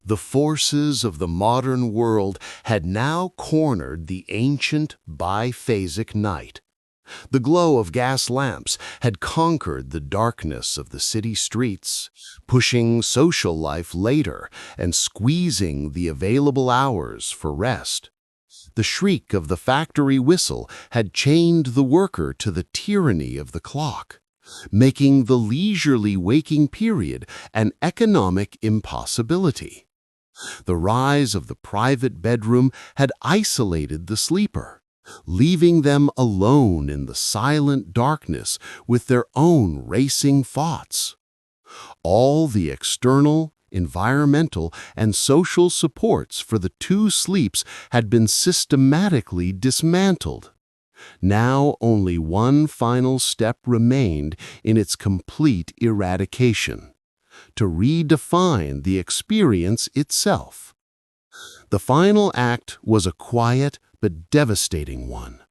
The forces of the modern world had now cornered the ancient biphasic night. The glow of gas lamps had conquered the darkness of the city streets, pushing social life later and squeezing the available hours for rest. The shriek of the factory whistle had chained the worker to the tyranny of the clock, making the leisurely waking period an economic impossibility. The rise of the private bedroom had isolated the sleeper, leaving them alone in the silent darkness with their own racing thoughts. All the external, environmental, and social supports for the two sleeps had been systematically dismantled. Now only one final step remained in its complete eradication: to redefine the experience itself. The final act was a quiet but devastating one,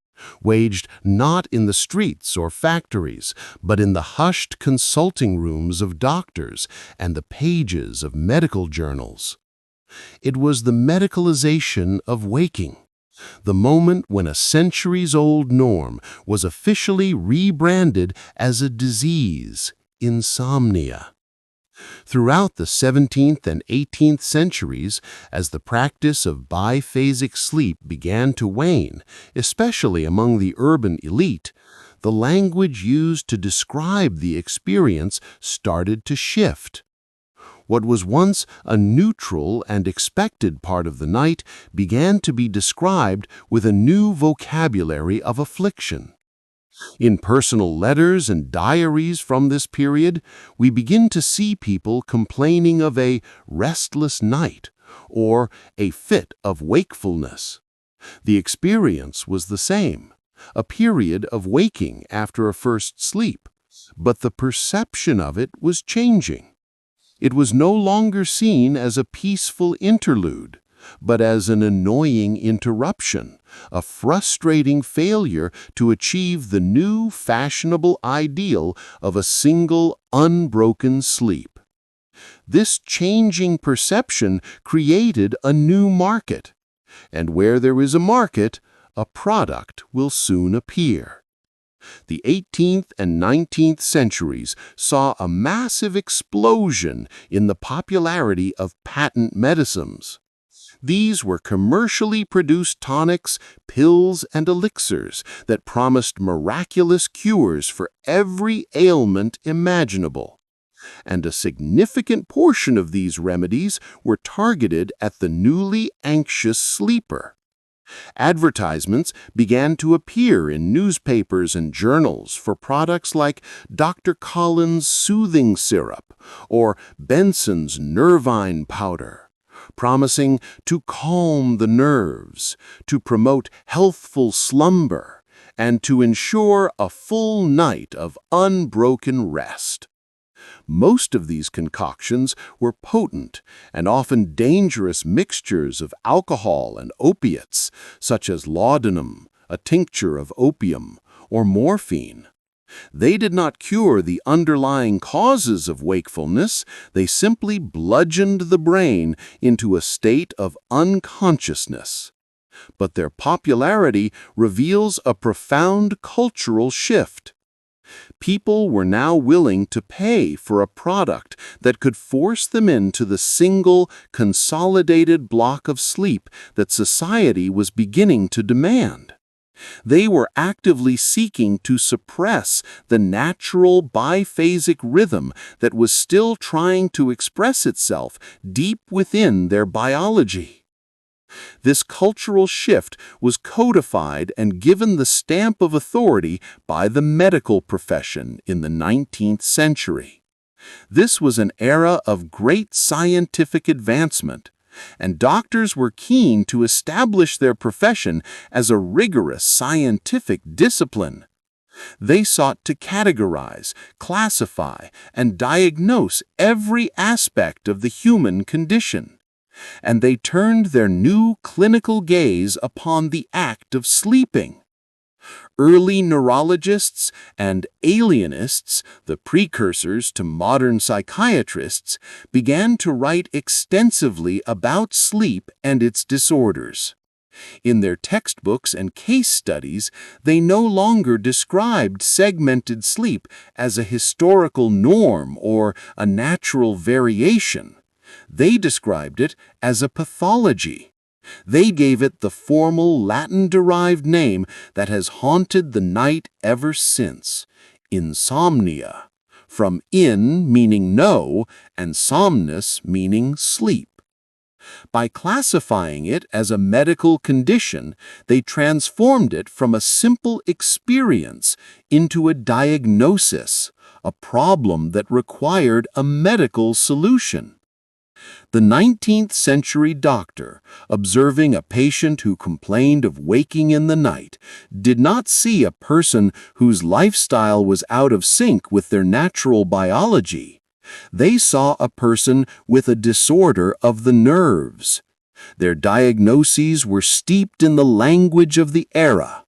waged not in the streets or factories, but in the hushed consulting rooms of doctors and the pages of medical journals. It was the medicalization of waking, the moment when a centuries-old norm was officially rebranded as a disease, insomnia. Throughout the 17th and 18th centuries, as the practice of biphasic sleep began to wane, especially among the urban elite, the language used to describe the experience started to shift. What was once a neutral and expected part of the night began to be described with a new vocabulary of affliction. In personal letters and diaries from this period, we begin to see people complaining of a restless night or a fit of wakefulness. The experience was the same, a period of waking after a first sleep, but the perception of it was changing. It was no longer seen as a peaceful interlude, but as an annoying interruption, a frustrating failure to achieve the new fashionable ideal of a single, unbroken sleep. This changing perception created a new market, and where there is a market, a product will soon appear. The 18th and 19th centuries saw a massive explosion in the popularity of patent medicines. These were commercially produced tonics, pills, and elixirs that promised miraculous cures for every ailment imaginable. And a significant portion of these remedies were targeted at the newly anxious sleeper. Advertisements began to appear in newspapers and journals for products like Dr. Collins' soothing syrup or Benson's nervine powder, promising to calm the nerves, to promote healthful slumber, and to ensure a full night of unbroken rest. Most of these concoctions were potent and often dangerous mixtures of alcohol and opiates, such as laudanum, a tincture of opium, or morphine. They did not cure the underlying causes of wakefulness, they simply bludgeoned the brain into a state of unconsciousness. But their popularity reveals a profound cultural shift. People were now willing to pay for a product that could force them into the single, consolidated block of sleep that society was beginning to demand. They were actively seeking to suppress the natural biphasic rhythm that was still trying to express itself deep within their biology. This cultural shift was codified and given the stamp of authority by the medical profession in the 19th century. This was an era of great scientific advancement, and doctors were keen to establish their profession as a rigorous scientific discipline. They sought to categorize, classify, and diagnose every aspect of the human condition, and they turned their new clinical gaze upon the act of sleeping. Early neurologists and alienists, the precursors to modern psychiatrists, began to write extensively about sleep and its disorders. In their textbooks and case studies, they no longer described segmented sleep as a historical norm or a natural variation. They described it as a pathology. They gave it the formal Latin-derived name that has haunted the night ever since: insomnia, from in meaning no and somnus meaning sleep. By classifying it as a medical condition, they transformed it from a simple experience into a diagnosis, a problem that required a medical solution. The 19th century doctor, observing a patient who complained of waking in the night, did not see a person whose lifestyle was out of sync with their natural biology. They saw a person with a disorder of the nerves. Their diagnoses were steeped in the language of the era.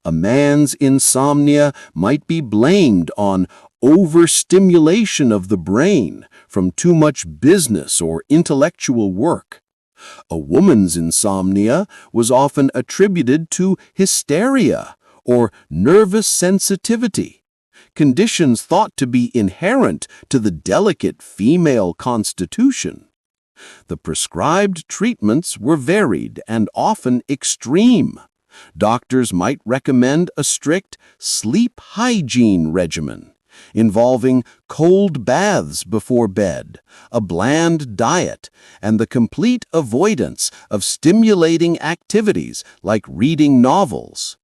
A man's insomnia might be blamed on overstimulation of the brain from too much business or intellectual work. A woman's insomnia was often attributed to hysteria or nervous sensitivity, conditions thought to be inherent to the delicate female constitution. The prescribed treatments were varied and often extreme. Doctors might recommend a strict sleep hygiene regimen, involving cold baths before bed, a bland diet, and the complete avoidance of stimulating activities like reading novels.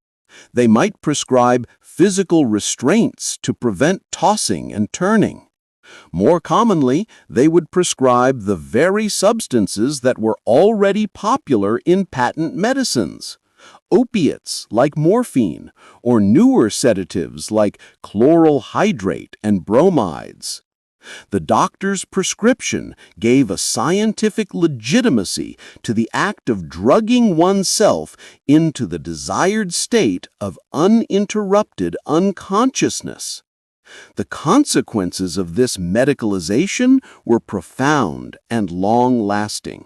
They might prescribe physical restraints to prevent tossing and turning. More commonly, they would prescribe the very substances that were already popular in patent medicines: opiates like morphine, or newer sedatives like chloral hydrate and bromides. The doctor's prescription gave a scientific legitimacy to the act of drugging oneself into the desired state of uninterrupted unconsciousness. The consequences of this medicalization were profound and long-lasting.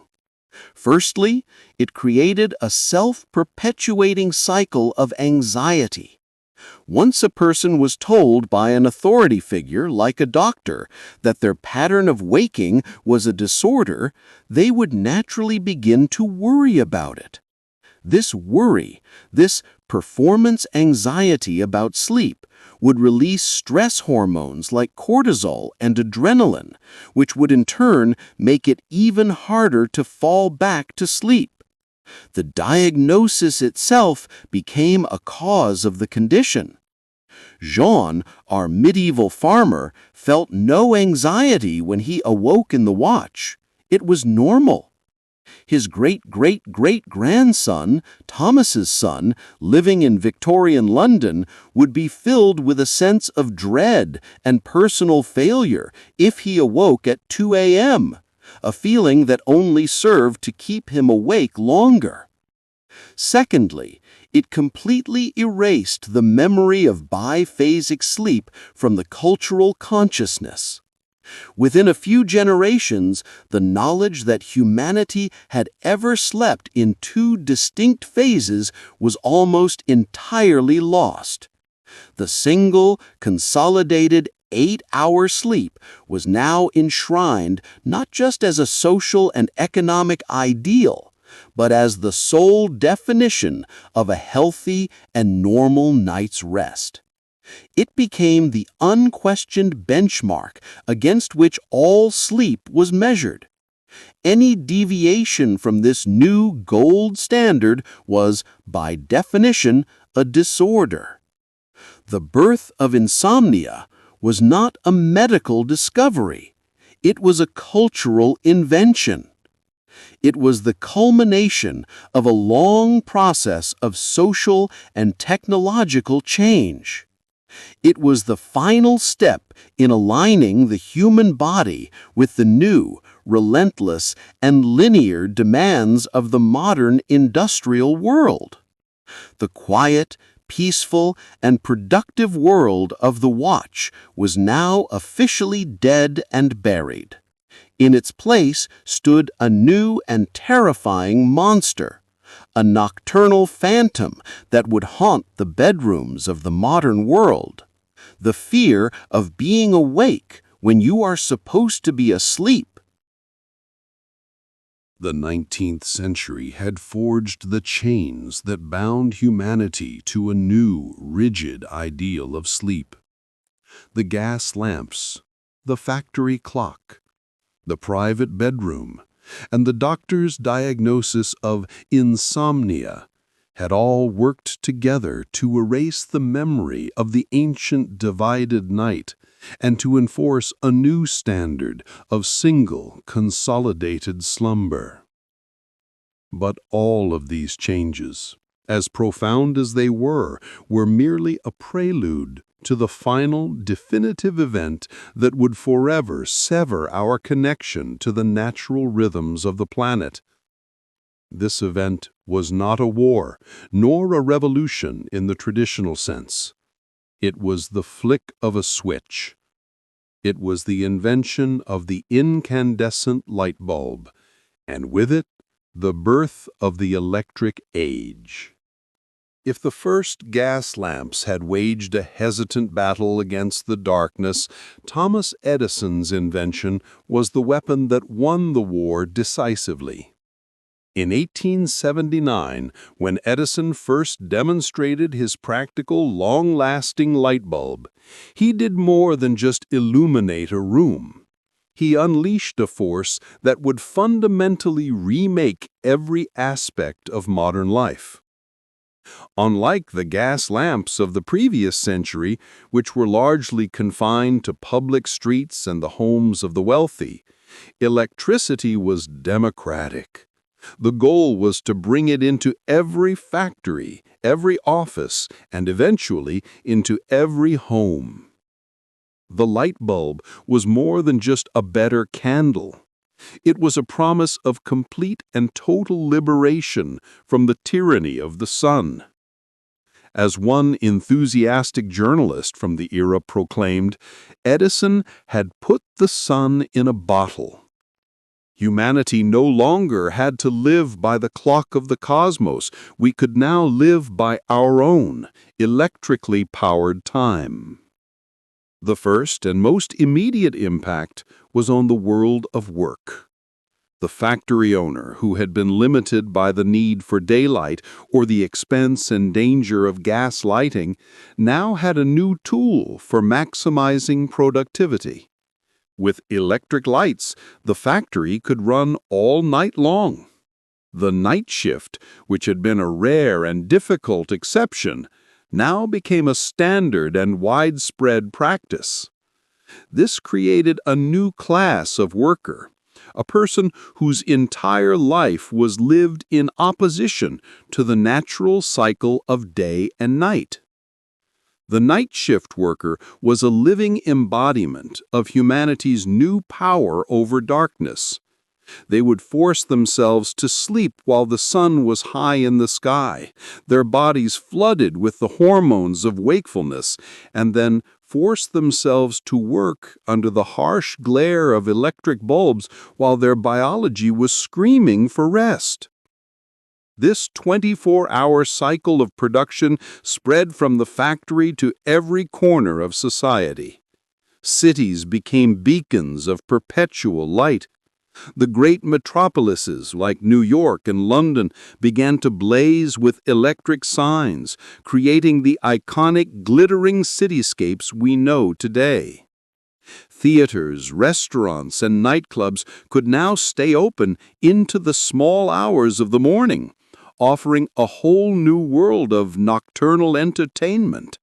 Firstly, it created a self-perpetuating cycle of anxiety. Once a person was told by an authority figure, like a doctor, that their pattern of waking was a disorder, they would naturally begin to worry about it. This worry, this performance anxiety about sleep, would release stress hormones like cortisol and adrenaline, which would in turn make it even harder to fall back to sleep. The diagnosis itself became a cause of the condition. Jean, our medieval farmer, felt no anxiety when he awoke in the watch. It was normal. His great-great-great-grandson, Thomas's son, living in Victorian London, would be filled with a sense of dread and personal failure if he awoke at 2 a.m., a feeling that only served to keep him awake longer. Secondly, it completely erased the memory of biphasic sleep from the cultural consciousness. Within a few generations, the knowledge that humanity had ever slept in two distinct phases was almost entirely lost. The single, consolidated 8-hour sleep was now enshrined not just as a social and economic ideal, but as the sole definition of a healthy and normal night's rest. It became the unquestioned benchmark against which all sleep was measured. Any deviation from this new gold standard was, by definition, a disorder. The birth of insomnia was not a medical discovery. It was a cultural invention. It was the culmination of a long process of social and technological change. It was the final step in aligning the human body with the new, relentless, and linear demands of the modern industrial world. The quiet, peaceful, and productive world of the watch was now officially dead and buried. In its place stood a new and terrifying monster, a nocturnal phantom that would haunt the bedrooms of the modern world. The fear of being awake when you are supposed to be asleep. The 19th century had forged the chains that bound humanity to a new, rigid ideal of sleep. The gas lamps, the factory clock, the private bedroom, and the doctor's diagnosis of insomnia had all worked together to erase the memory of the ancient divided night and to enforce a new standard of single, consolidated slumber. But all of these changes, as profound as they were merely a prelude to the final, definitive event that would forever sever our connection to the natural rhythms of the planet. This event was not a war, nor a revolution in the traditional sense. It was the flick of a switch. It was the invention of the incandescent light bulb, and with it, the birth of the electric age. If the first gas lamps had waged a hesitant battle against the darkness, Thomas Edison's invention was the weapon that won the war decisively. In 1879, when Edison first demonstrated his practical, long-lasting light bulb, he did more than just illuminate a room. He unleashed a force that would fundamentally remake every aspect of modern life. Unlike the gas lamps of the previous century, which were largely confined to public streets and the homes of the wealthy, electricity was democratic. The goal was to bring it into every factory, every office, and eventually into every home. The light bulb was more than just a better candle. It was a promise of complete and total liberation from the tyranny of the sun. As one enthusiastic journalist from the era proclaimed, Edison had put the sun in a bottle. Humanity no longer had to live by the clock of the cosmos. We could now live by our own, electrically powered time. The first and most immediate impact was on the world of work. The factory owner, who had been limited by the need for daylight or the expense and danger of gas lighting, now had a new tool for maximizing productivity. With electric lights, the factory could run all night long. The night shift, which had been a rare and difficult exception, now became a standard and widespread practice. This created a new class of worker, a person whose entire life was lived in opposition to the natural cycle of day and night. The night shift worker was a living embodiment of humanity's new power over darkness. They would force themselves to sleep while the sun was high in the sky, their bodies flooded with the hormones of wakefulness, and then force themselves to work under the harsh glare of electric bulbs while their biology was screaming for rest. This 24-hour cycle of production spread from the factory to every corner of society. Cities became beacons of perpetual light. The great metropolises like New York and London began to blaze with electric signs, creating the iconic glittering cityscapes we know today. Theaters, restaurants, and nightclubs could now stay open into the small hours of the morning, offering a whole new world of nocturnal entertainment.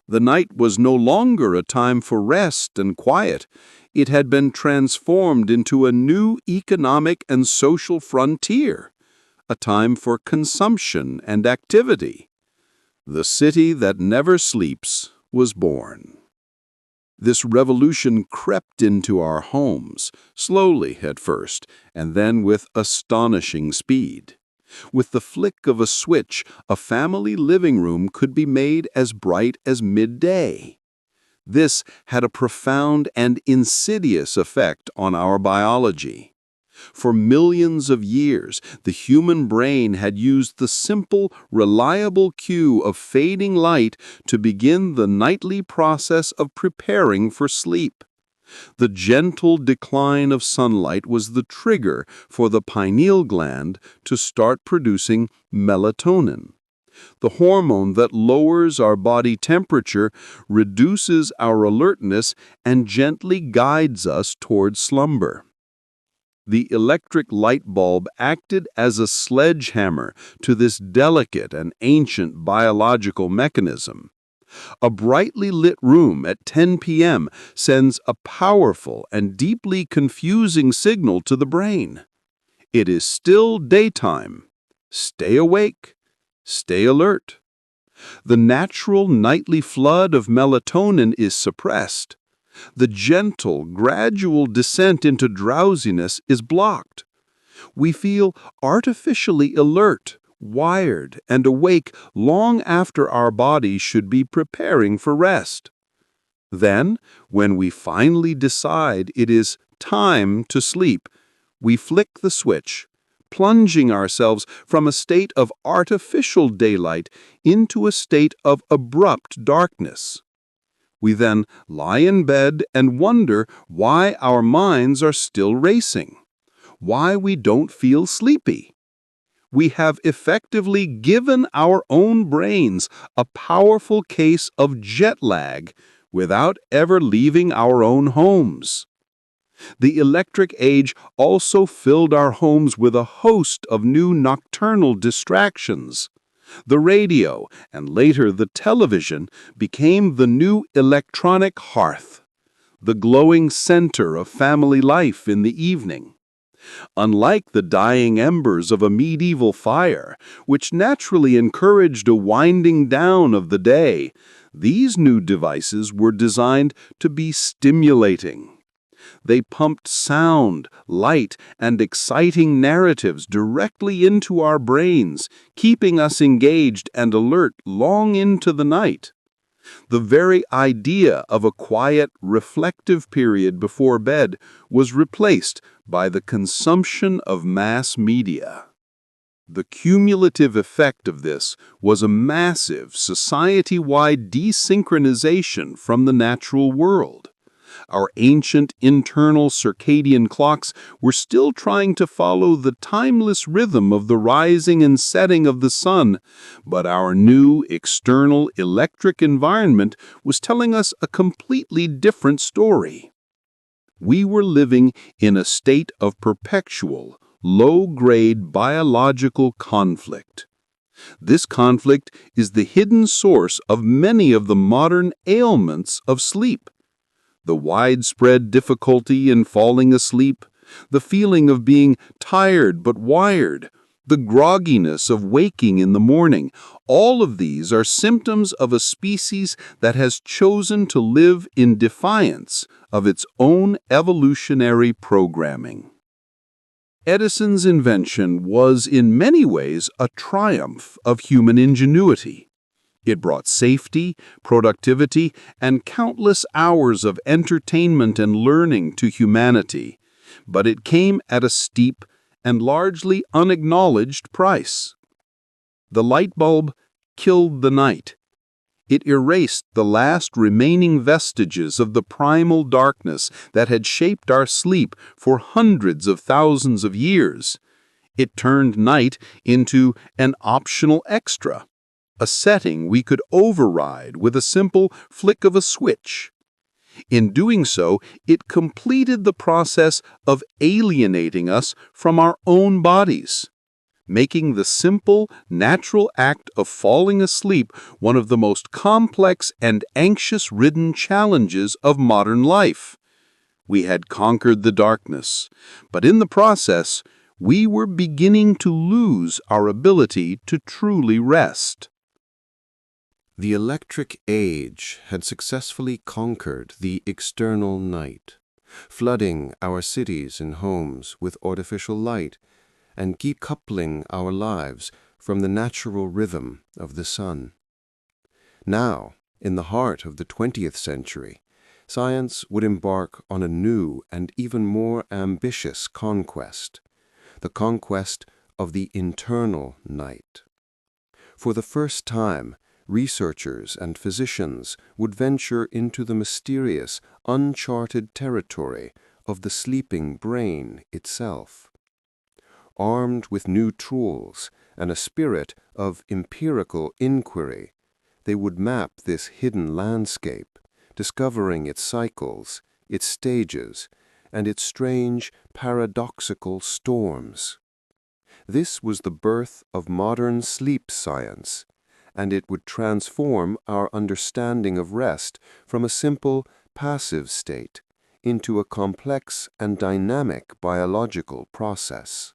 The night was no longer a time for rest and quiet. It had been transformed into a new economic and social frontier, a time for consumption and activity. The city that never sleeps was born. This revolution crept into our homes, slowly at first, and then with astonishing speed. With the flick of a switch, a family living room could be made as bright as midday. This had a profound and insidious effect on our biology. For millions of years, the human brain had used the simple, reliable cue of fading light to begin the nightly process of preparing for sleep. The gentle decline of sunlight was the trigger for the pineal gland to start producing melatonin. The hormone that lowers our body temperature, reduces our alertness, and gently guides us toward slumber. The electric light bulb acted as a sledgehammer to this delicate and ancient biological mechanism. A brightly lit room at 10 p.m. sends a powerful and deeply confusing signal to the brain. It is still daytime. Stay awake. Stay alert. The natural nightly flood of melatonin is suppressed. The gentle, gradual descent into drowsiness is blocked. We feel artificially alert, wired, and awake long after our bodies should be preparing for rest. Then, when we finally decide it is time to sleep, we flick the switch, plunging ourselves from a state of artificial daylight into a state of abrupt darkness. We then lie in bed and wonder why our minds are still racing, why we don't feel sleepy. We have effectively given our own brains a powerful case of jet lag without ever leaving our own homes. The electric age also filled our homes with a host of new nocturnal distractions. The radio, and later the television, became the new electronic hearth, the glowing center of family life in the evening. Unlike the dying embers of a medieval fire, which naturally encouraged a winding down of the day, these new devices were designed to be stimulating. They pumped sound, light, and exciting narratives directly into our brains, keeping us engaged and alert long into the night. The very idea of a quiet, reflective period before bed was replaced by the consumption of mass media. The cumulative effect of this was a massive, society-wide desynchronization from the natural world. Our ancient internal circadian clocks were still trying to follow the timeless rhythm of the rising and setting of the sun, but our new external electric environment was telling us a completely different story. We were living in a state of perpetual, low-grade biological conflict. This conflict is the hidden source of many of the modern ailments of sleep. The widespread difficulty in falling asleep, the feeling of being tired but wired, the grogginess of waking in the morning, all of these are symptoms of a species that has chosen to live in defiance of its own evolutionary programming. Edison's invention was in many ways a triumph of human ingenuity. It brought safety, productivity, and countless hours of entertainment and learning to humanity, but it came at a steep and largely unacknowledged price. The light bulb killed the night. It erased the last remaining vestiges of the primal darkness that had shaped our sleep for hundreds of thousands of years. It turned night into an optional extra, a setting we could override with a simple flick of a switch. In doing so, it completed the process of alienating us from our own bodies, making the simple, natural act of falling asleep one of the most complex and anxious-ridden challenges of modern life. We had conquered the darkness, but in the process, we were beginning to lose our ability to truly rest. The electric age had successfully conquered the external night, flooding our cities and homes with artificial light and decoupling our lives from the natural rhythm of the sun. Now, in the heart of the 20th century, science would embark on a new and even more ambitious conquest, the conquest of the internal night. For the first time, researchers and physicians would venture into the mysterious, uncharted territory of the sleeping brain itself. Armed with new tools and a spirit of empirical inquiry, they would map this hidden landscape, discovering its cycles, its stages, and its strange, paradoxical storms. This was the birth of modern sleep science, and it would transform our understanding of rest from a simple, passive state into a complex and dynamic biological process.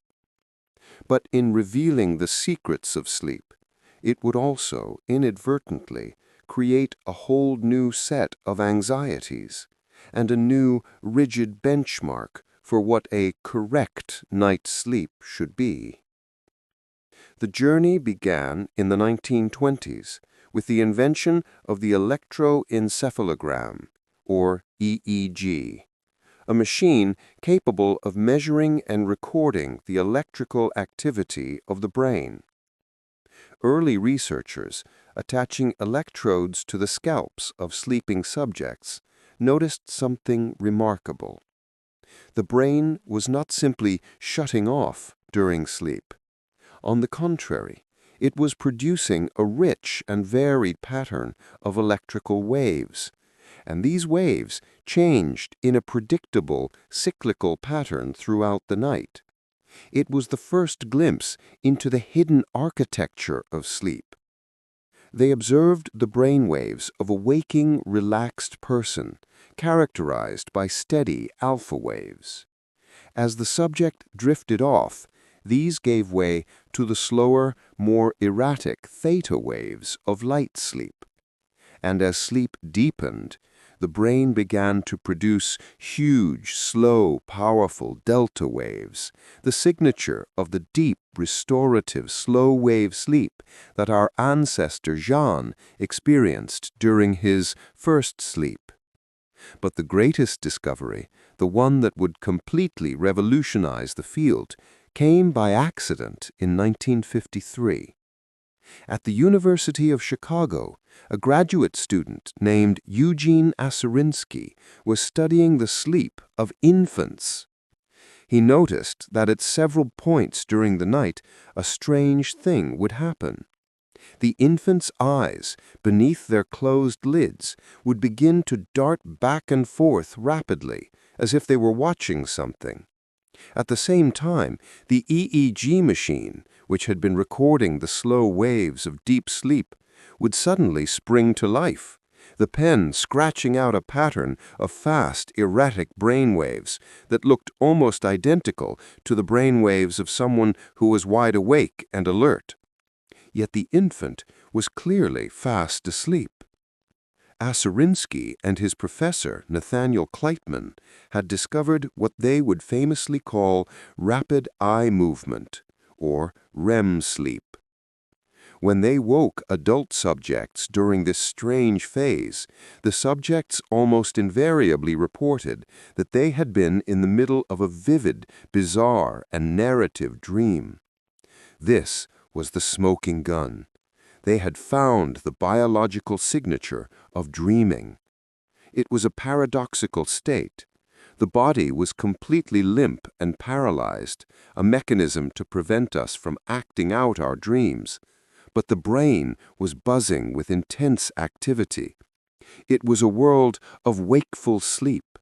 But in revealing the secrets of sleep, it would also, inadvertently, create a whole new set of anxieties and a new, rigid benchmark for what a correct night's sleep should be. The journey began in the 1920s with the invention of the electroencephalogram, or EEG, a machine capable of measuring and recording the electrical activity of the brain. Early researchers, attaching electrodes to the scalps of sleeping subjects, noticed something remarkable. The brain was not simply shutting off during sleep. On the contrary, it was producing a rich and varied pattern of electrical waves, and these waves changed in a predictable, cyclical pattern throughout the night. It was the first glimpse into the hidden architecture of sleep. They observed the brainwaves of a waking, relaxed person, characterized by steady alpha waves. As the subject drifted off, these gave way to the slower, more erratic theta waves of light sleep. And as sleep deepened, the brain began to produce huge, slow, powerful delta waves, the signature of the deep, restorative, slow-wave sleep that our ancestor Jean experienced during his first sleep. But the greatest discovery, the one that would completely revolutionize the field, came by accident in 1953. At the University of Chicago, a graduate student named Eugene Aserinsky was studying the sleep of infants. He noticed that at several points during the night, a strange thing would happen. The infants' eyes, beneath their closed lids, would begin to dart back and forth rapidly, as if they were watching something. At the same time, the EEG machine, which had been recording the slow waves of deep sleep, would suddenly spring to life, the pen scratching out a pattern of fast, erratic brainwaves that looked almost identical to the brainwaves of someone who was wide awake and alert. Yet the infant was clearly fast asleep. Aserinsky and his professor, Nathaniel Kleitman, had discovered what they would famously call rapid eye movement, or REM sleep. When they woke adult subjects during this strange phase, the subjects almost invariably reported that they had been in the middle of a vivid, bizarre, and narrative dream. This was the smoking gun. They had found the biological signature of dreaming. It was a paradoxical state. The body was completely limp and paralyzed, a mechanism to prevent us from acting out our dreams. But the brain was buzzing with intense activity. It was a world of wakeful sleep.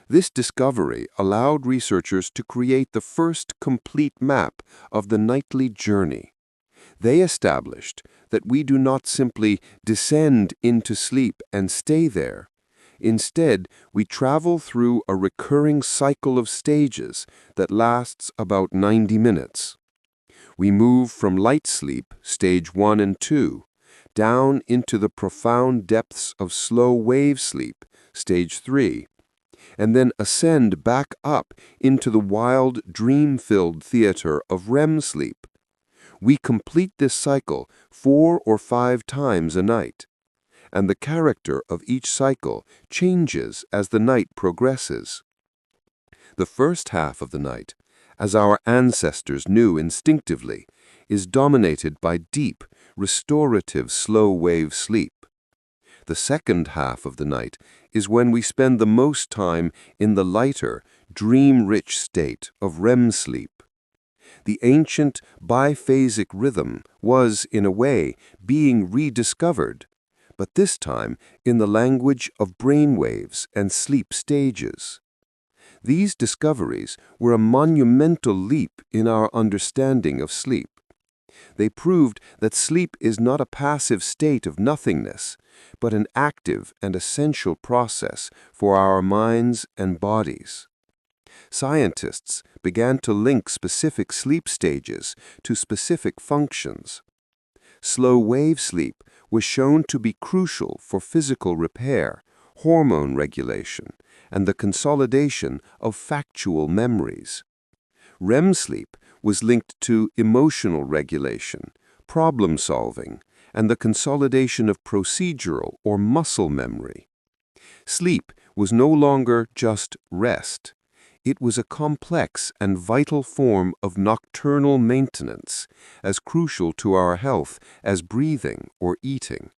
This discovery allowed researchers to create the first complete map of the nightly journey. They established that we do not simply descend into sleep and stay there. Instead, we travel through a recurring cycle of stages that lasts about 90 minutes. We move from light sleep, stage 1 and 2, down into the profound depths of slow wave sleep, stage 3, and then ascend back up into the wild, dream-filled theater of REM sleep. We complete this cycle 4 or 5 times a night, and the character of each cycle changes as the night progresses. The first half of the night, as our ancestors knew instinctively, is dominated by deep, restorative slow-wave sleep. The second half of the night is when we spend the most time in the lighter, dream-rich state of REM sleep. The ancient biphasic rhythm was, in a way, being rediscovered, but this time in the language of brainwaves and sleep stages. These discoveries were a monumental leap in our understanding of sleep. They proved that sleep is not a passive state of nothingness, but an active and essential process for our minds and bodies. Scientists began to link specific sleep stages to specific functions. Slow-wave sleep was shown to be crucial for physical repair, hormone regulation, and the consolidation of factual memories. REM sleep was linked to emotional regulation, problem-solving, and the consolidation of procedural or muscle memory. Sleep was no longer just rest. It was a complex and vital form of nocturnal maintenance, as crucial to our health as breathing or eating.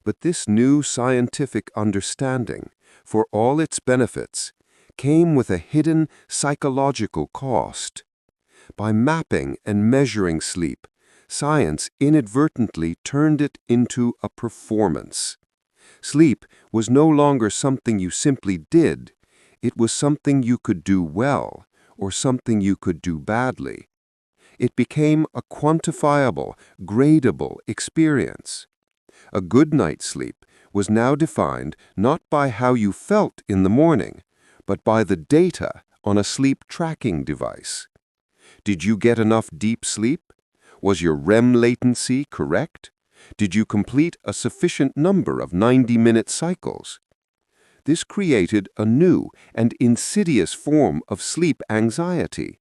But this new scientific understanding, for all its benefits, came with a hidden psychological cost. By mapping and measuring sleep, science inadvertently turned it into a performance. Sleep was no longer something you simply did. It was something you could do well or something you could do badly. It became a quantifiable, gradable experience. A good night's sleep was now defined not by how you felt in the morning, but by the data on a sleep tracking device. Did you get enough deep sleep? Was your REM latency correct? Did you complete a sufficient number of 90-minute cycles? This created a new and insidious form of sleep anxiety.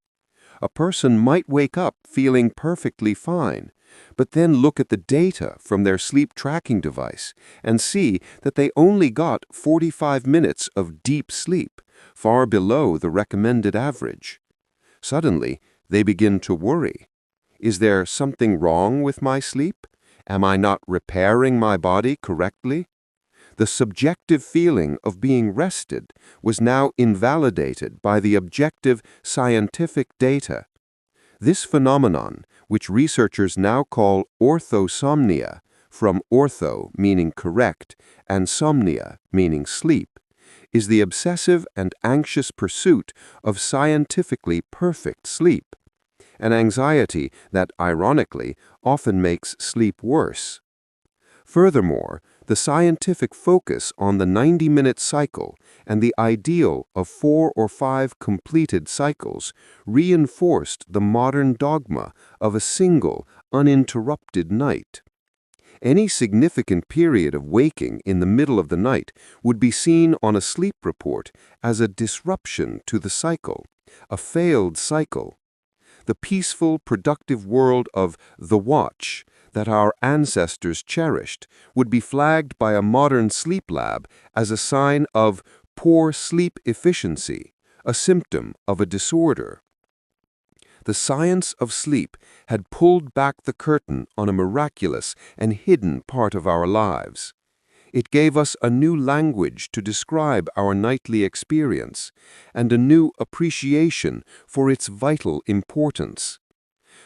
A person might wake up feeling perfectly fine, but then look at the data from their sleep tracking device and see that they only got 45 minutes of deep sleep, far below the recommended average. Suddenly, they begin to worry. Is there something wrong with my sleep? Am I not repairing my body correctly? The subjective feeling of being rested was now invalidated by the objective scientific data. This phenomenon, which researchers now call orthosomnia, from ortho meaning correct and somnia meaning sleep, is the obsessive and anxious pursuit of scientifically perfect sleep, an anxiety that, ironically, often makes sleep worse. Furthermore, the scientific focus on the 90-minute cycle and the ideal of 4 or 5 completed cycles reinforced the modern dogma of a single, uninterrupted night. Any significant period of waking in the middle of the night would be seen on a sleep report as a disruption to the cycle, a failed cycle. The peaceful, productive world of the watch that our ancestors cherished would be flagged by a modern sleep lab as a sign of poor sleep efficiency, a symptom of a disorder. The science of sleep had pulled back the curtain on a miraculous and hidden part of our lives. It gave us a new language to describe our nightly experience and a new appreciation for its vital importance.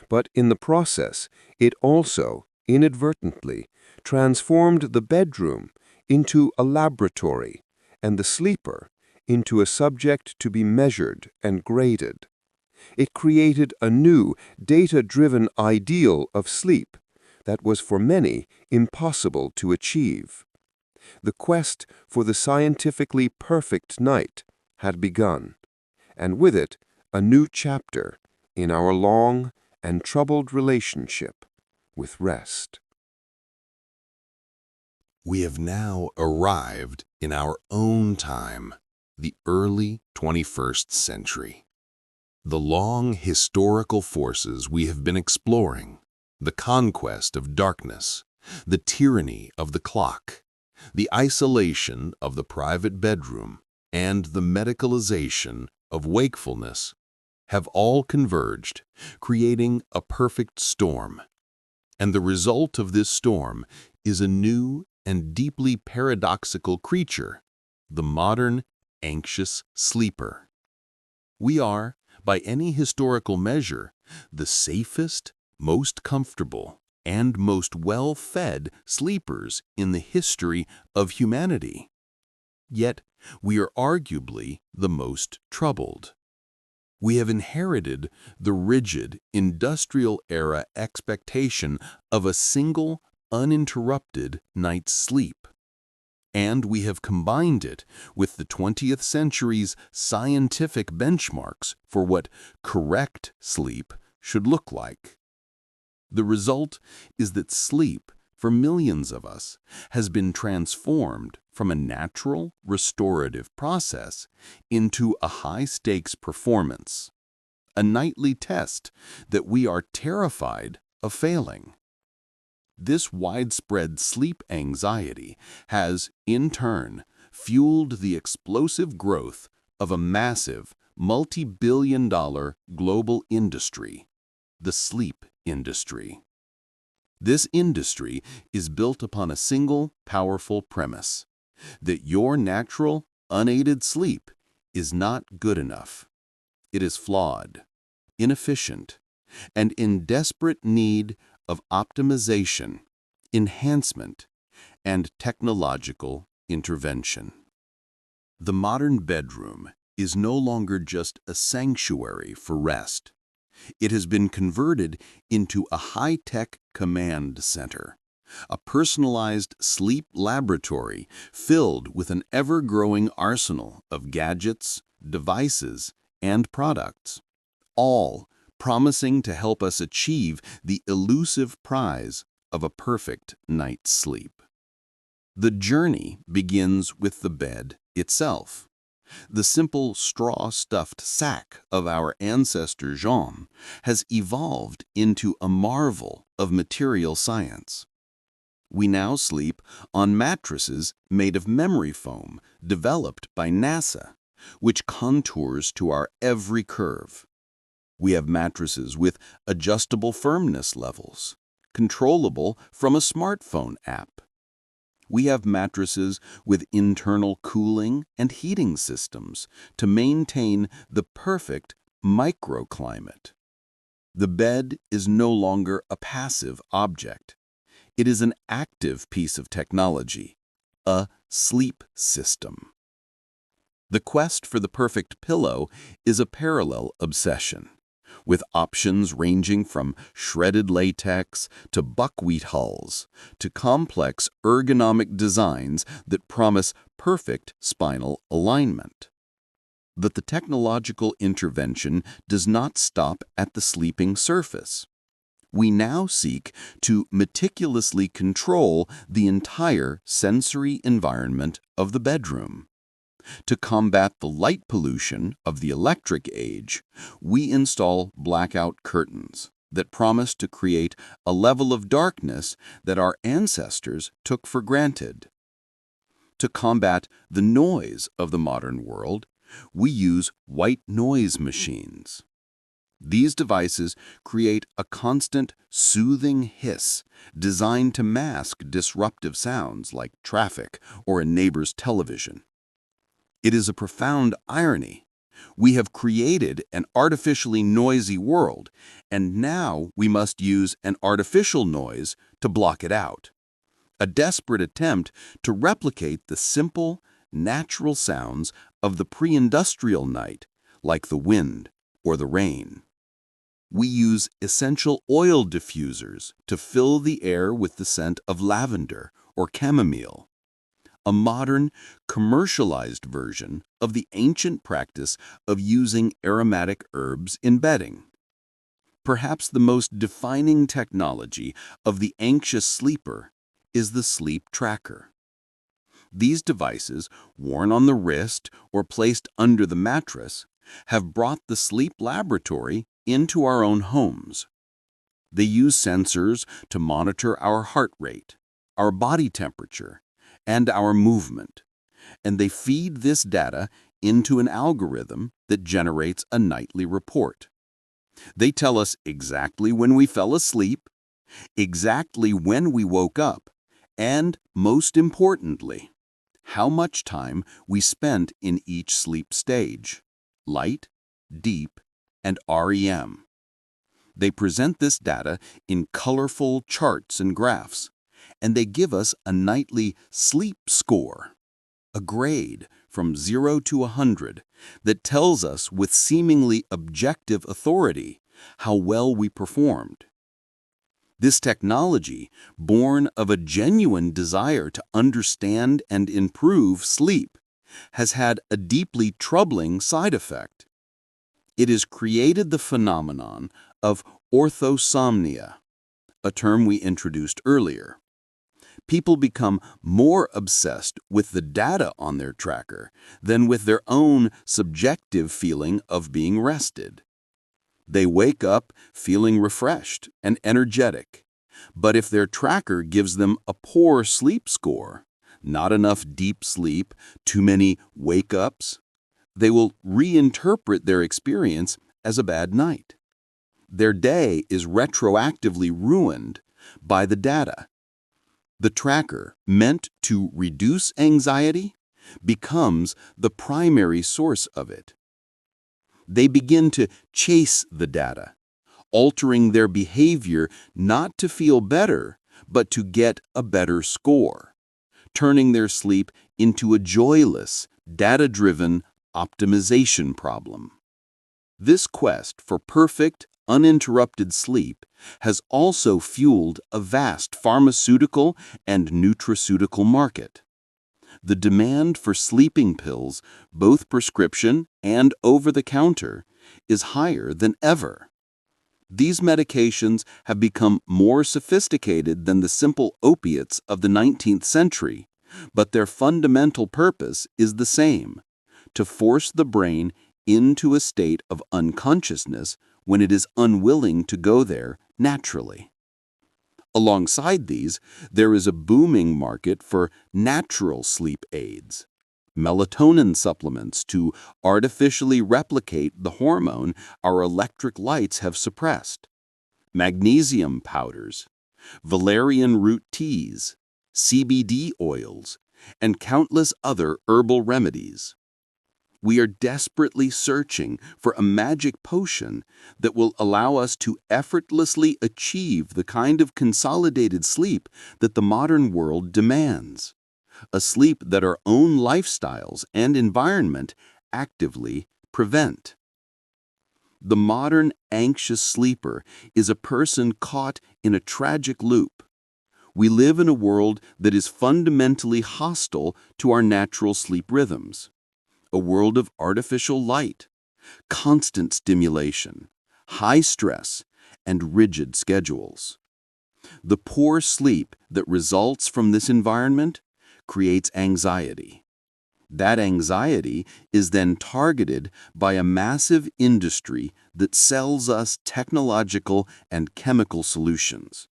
But in the process, it also, inadvertently, transformed the bedroom into a laboratory and the sleeper into a subject to be measured and graded. It created a new, data-driven ideal of sleep that was for many impossible to achieve. The quest for the scientifically perfect night had begun, and with it, a new chapter in our long and troubled relationship with rest. We have now arrived in our own time. the early 21st century. The long historical forces we have been exploring, the conquest of darkness, the tyranny of the clock, the isolation of the private bedroom, and the medicalization of wakefulness have all converged, creating a perfect storm. And the result of this storm is a new and deeply paradoxical creature, the modern anxious sleeper. We are, by any historical measure, the safest, most comfortable, and most well-fed sleepers in the history of humanity. Yet, we are arguably the most troubled. We have inherited the rigid, industrial-era expectation of a single, uninterrupted night's sleep. And we have combined it with the 20th century's scientific benchmarks for what correct sleep should look like. The result is that sleep, for millions of us, has been transformed from a natural, restorative process into a high-stakes performance, a nightly test that we are terrified of failing. This widespread sleep anxiety has, in turn, fueled the explosive growth of a massive, multi-billion-dollar global industry, the sleep industry. This industry is built upon a single powerful premise, that your natural, unaided sleep is not good enough. It is flawed, inefficient, and in desperate need of optimization, enhancement, and technological intervention. The modern bedroom is no longer just a sanctuary for rest. It has been converted into a high-tech command center, a personalized sleep laboratory filled with an ever-growing arsenal of gadgets, devices, and products, all promising to help us achieve the elusive prize of a perfect night's sleep. The journey begins with the bed itself. The simple straw-stuffed sack of our ancestor Jean has evolved into a marvel of material science. We now sleep on mattresses made of memory foam developed by NASA, which contours to our every curve. We have mattresses with adjustable firmness levels, controllable from a smartphone app. We have mattresses with internal cooling and heating systems to maintain the perfect microclimate. The bed is no longer a passive object. It is an active piece of technology, a sleep system. The quest for the perfect pillow is a parallel obsession, with options ranging from shredded latex to buckwheat hulls to complex ergonomic designs that promise perfect spinal alignment. But the technological intervention does not stop at the sleeping surface. We now seek to meticulously control the entire sensory environment of the bedroom. To combat the light pollution of the electric age, we install blackout curtains that promise to create a level of darkness that our ancestors took for granted. To combat the noise of the modern world, we use white noise machines. These devices create a constant, soothing hiss designed to mask disruptive sounds like traffic or a neighbor's television. It is a profound irony. We have created an artificially noisy world, and now we must use an artificial noise to block it out. A desperate attempt to replicate the simple, natural sounds of the pre-industrial night, like the wind or the rain. We use essential oil diffusers to fill the air with the scent of lavender or chamomile, a modern, commercialized version of the ancient practice of using aromatic herbs in bedding. Perhaps the most defining technology of the anxious sleeper is the sleep tracker. These devices, worn on the wrist or placed under the mattress, have brought the sleep laboratory into our own homes. They use sensors to monitor our heart rate, our body temperature, and our movement, and they feed this data into an algorithm that generates a nightly report. They tell us exactly when we fell asleep, exactly when we woke up, and, most importantly, how much time we spent in each sleep stage: light, deep, and REM. They present this data in colorful charts and graphs, and they give us a nightly sleep score, a grade from 0 to 100 that tells us with seemingly objective authority how well we performed. This technology, born of a genuine desire to understand and improve sleep, has had a deeply troubling side effect. It has created the phenomenon of orthosomnia, a term we introduced earlier. People become more obsessed with the data on their tracker than with their own subjective feeling of being rested. They wake up feeling refreshed and energetic, but if their tracker gives them a poor sleep score, not enough deep sleep, too many wake-ups, they will reinterpret their experience as a bad night. Their day is retroactively ruined by the data. The tracker, meant to reduce anxiety, becomes the primary source of it. They begin to chase the data, altering their behavior not to feel better, but to get a better score, turning their sleep into a joyless, data-driven optimization problem. This quest for perfect, uninterrupted sleep has also fueled a vast pharmaceutical and nutraceutical market. The demand for sleeping pills, both prescription and over-the-counter, is higher than ever. These medications have become more sophisticated than the simple opiates of the 19th century, but their fundamental purpose is the same: to force the brain into a state of unconsciousness when it is unwilling to go there naturally. Alongside these, there is a booming market for natural sleep aids, melatonin supplements to artificially replicate the hormone our electric lights have suppressed, magnesium powders, valerian root teas, CBD oils, and countless other herbal remedies. We are desperately searching for a magic potion that will allow us to effortlessly achieve the kind of consolidated sleep that the modern world demands, a sleep that our own lifestyles and environment actively prevent. The modern anxious sleeper is a person caught in a tragic loop. We live in a world that is fundamentally hostile to our natural sleep rhythms. A world of artificial light, constant stimulation, high stress, and rigid schedules. The poor sleep that results from this environment creates anxiety. That anxiety is then targeted by a massive industry that sells us technological and chemical solutions.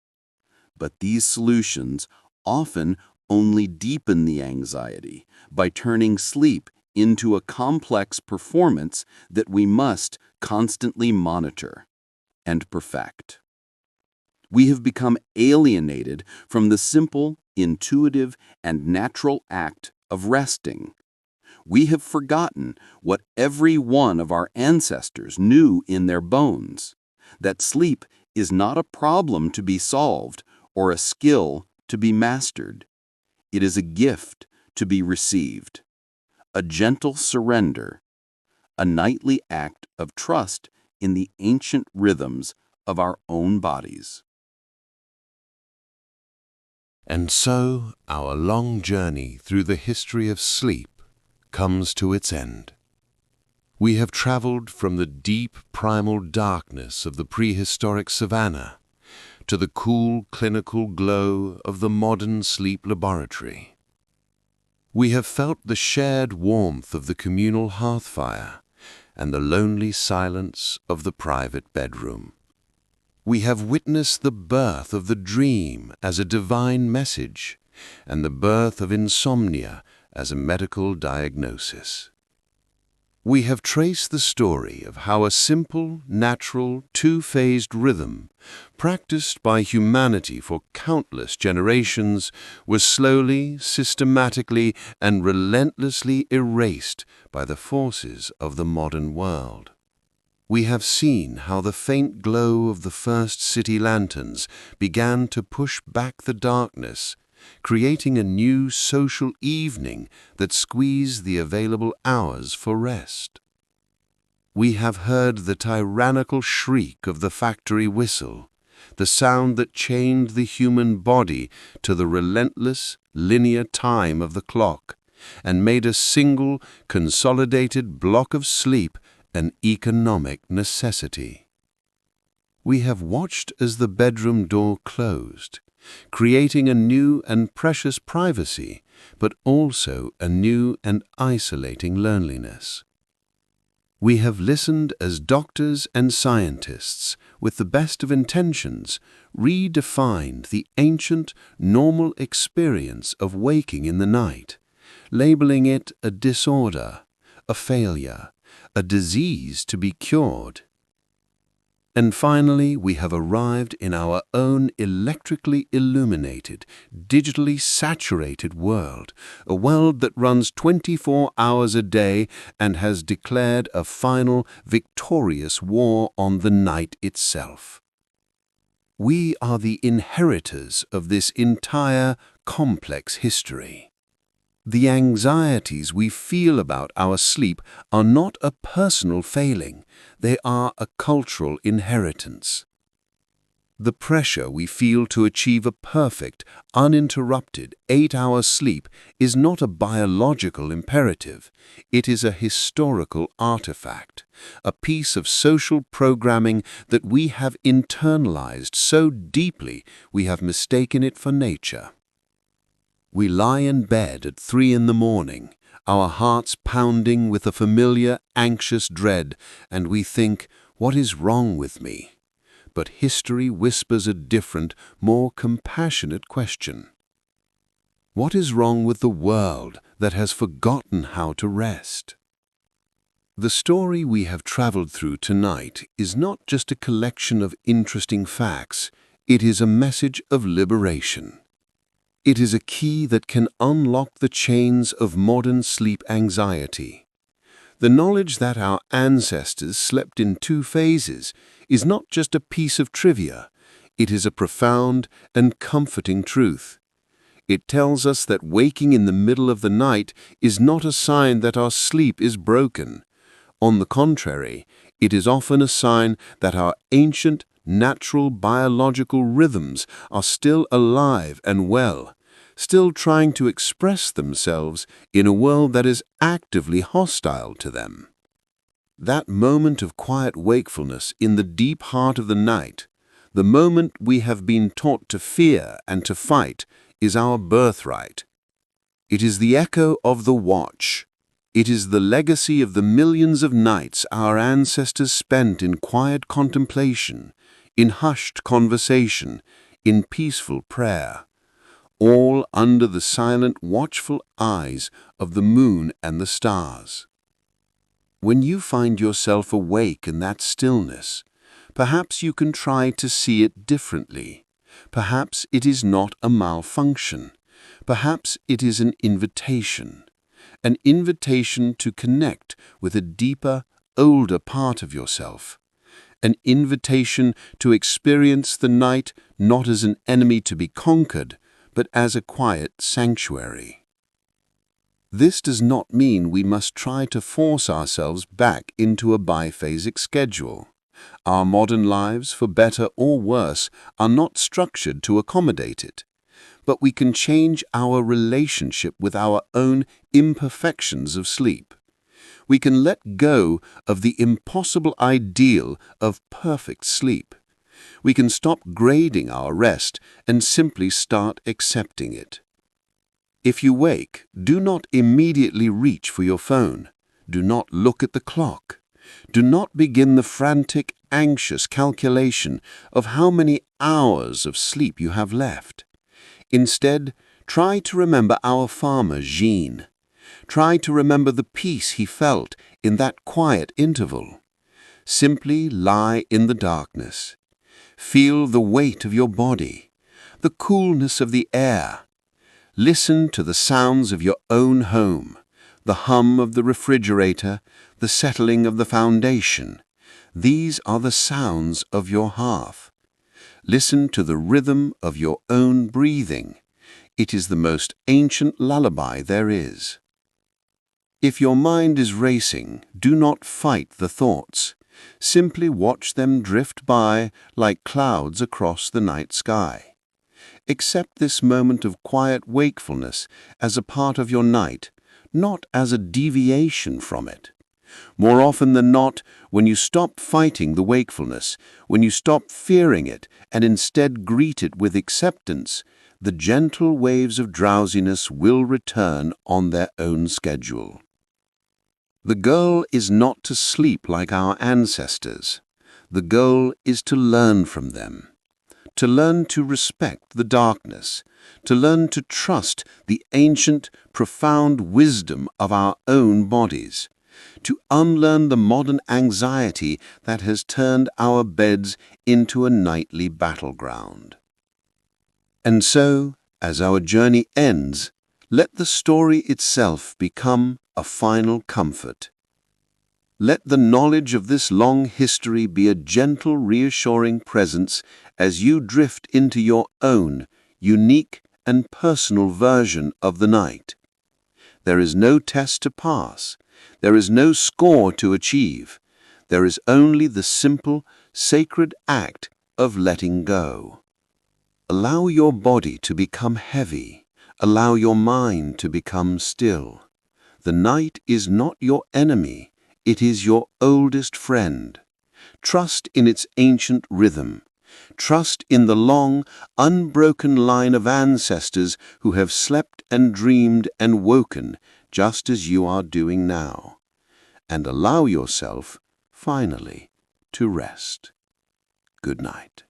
But these solutions often only deepen the anxiety by turning sleep into a complex performance that we must constantly monitor and perfect. We have become alienated from the simple, intuitive, and natural act of resting. We have forgotten what every one of our ancestors knew in their bones, that sleep is not a problem to be solved or a skill to be mastered. It is a gift to be received, a gentle surrender, a nightly act of trust in the ancient rhythms of our own bodies. And so our long journey through the history of sleep comes to its end. We have traveled from the deep primal darkness of the prehistoric savanna to the cool clinical glow of the modern sleep laboratory. We have felt the shared warmth of the communal hearthfire and the lonely silence of the private bedroom. We have witnessed the birth of the dream as a divine message and the birth of insomnia as a medical diagnosis. We have traced the story of how a simple, natural, two-phased rhythm, practiced by humanity for countless generations, was slowly, systematically, and relentlessly erased by the forces of the modern world. We have seen how the faint glow of the first city lanterns began to push back the darkness, creating a new social evening that squeezed the available hours for rest. We have heard the tyrannical shriek of the factory whistle, the sound that chained the human body to the relentless, linear time of the clock, and made a single, consolidated block of sleep an economic necessity. We have watched as the bedroom door closed, creating a new and precious privacy, but also a new and isolating loneliness. We have listened as doctors and scientists, with the best of intentions, redefined the ancient, normal experience of waking in the night, labeling it a disorder, a failure, a disease to be cured. And finally, we have arrived in our own electrically illuminated, digitally saturated world, a world that runs 24 hours a day and has declared a final, victorious war on the night itself. We are the inheritors of this entire, complex history. The anxieties we feel about our sleep are not a personal failing, they are a cultural inheritance. The pressure we feel to achieve a perfect, uninterrupted 8-hour sleep is not a biological imperative, it is a historical artifact, a piece of social programming that we have internalized so deeply we have mistaken it for nature. We lie in bed at 3 a.m, our hearts pounding with a familiar, anxious dread, and we think, "What is wrong with me?" But history whispers a different, more compassionate question. What is wrong with the world that has forgotten how to rest? The story we have traveled through tonight is not just a collection of interesting facts, it is a message of liberation. It is a key that can unlock the chains of modern sleep anxiety. The knowledge that our ancestors slept in 2 phases is not just a piece of trivia, it is a profound and comforting truth. It tells us that waking in the middle of the night is not a sign that our sleep is broken. On the contrary, it is often a sign that our ancient, natural biological rhythms are still alive and well, still trying to express themselves in a world that is actively hostile to them. That moment of quiet wakefulness in the deep heart of the night, the moment we have been taught to fear and to fight, is our birthright. It is the echo of the watch. It is the legacy of the millions of nights our ancestors spent in quiet contemplation, in hushed conversation, in peaceful prayer, all under the silent, watchful eyes of the moon and the stars. When you find yourself awake in that stillness, perhaps you can try to see it differently. Perhaps it is not a malfunction. Perhaps it is an invitation to connect with a deeper, older part of yourself, an invitation to experience the night not as an enemy to be conquered, but as a quiet sanctuary. This does not mean we must try to force ourselves back into a biphasic schedule. Our modern lives, for better or worse, are not structured to accommodate it. But we can change our relationship with our own imperfections of sleep. We can let go of the impossible ideal of perfect sleep. We can stop grading our rest and simply start accepting it. If you wake, do not immediately reach for your phone. Do not look at the clock. Do not begin the frantic, anxious calculation of how many hours of sleep you have left. Instead, try to remember our farmer, Jean. Try to remember the peace he felt in that quiet interval. Simply lie in the darkness. Feel the weight of your body, the coolness of the air. Listen to the sounds of your own home, the hum of the refrigerator, the settling of the foundation. These are the sounds of your hearth. Listen to the rhythm of your own breathing. It is the most ancient lullaby there is. If your mind is racing, do not fight the thoughts. Simply watch them drift by like clouds across the night sky. Accept this moment of quiet wakefulness as a part of your night, not as a deviation from it. More often than not, when you stop fighting the wakefulness, when you stop fearing it and instead greet it with acceptance, the gentle waves of drowsiness will return on their own schedule. The goal is not to sleep like our ancestors. The goal is to learn from them, to learn to respect the darkness, to learn to trust the ancient, profound wisdom of our own bodies, to unlearn the modern anxiety that has turned our beds into a nightly battleground. And so, as our journey ends, let the story itself become a final comfort. Let the knowledge of this long history be a gentle, reassuring presence as you drift into your own unique and personal version of the night. There is no test to pass. There is no score to achieve. There is only the simple, sacred act of letting go. Allow your body to become heavy. Allow your mind to become still. The night is not your enemy. It is your oldest friend. Trust in its ancient rhythm. Trust in the long, unbroken line of ancestors who have slept and dreamed and woken just as you are doing now. And allow yourself, finally, to rest. Good night.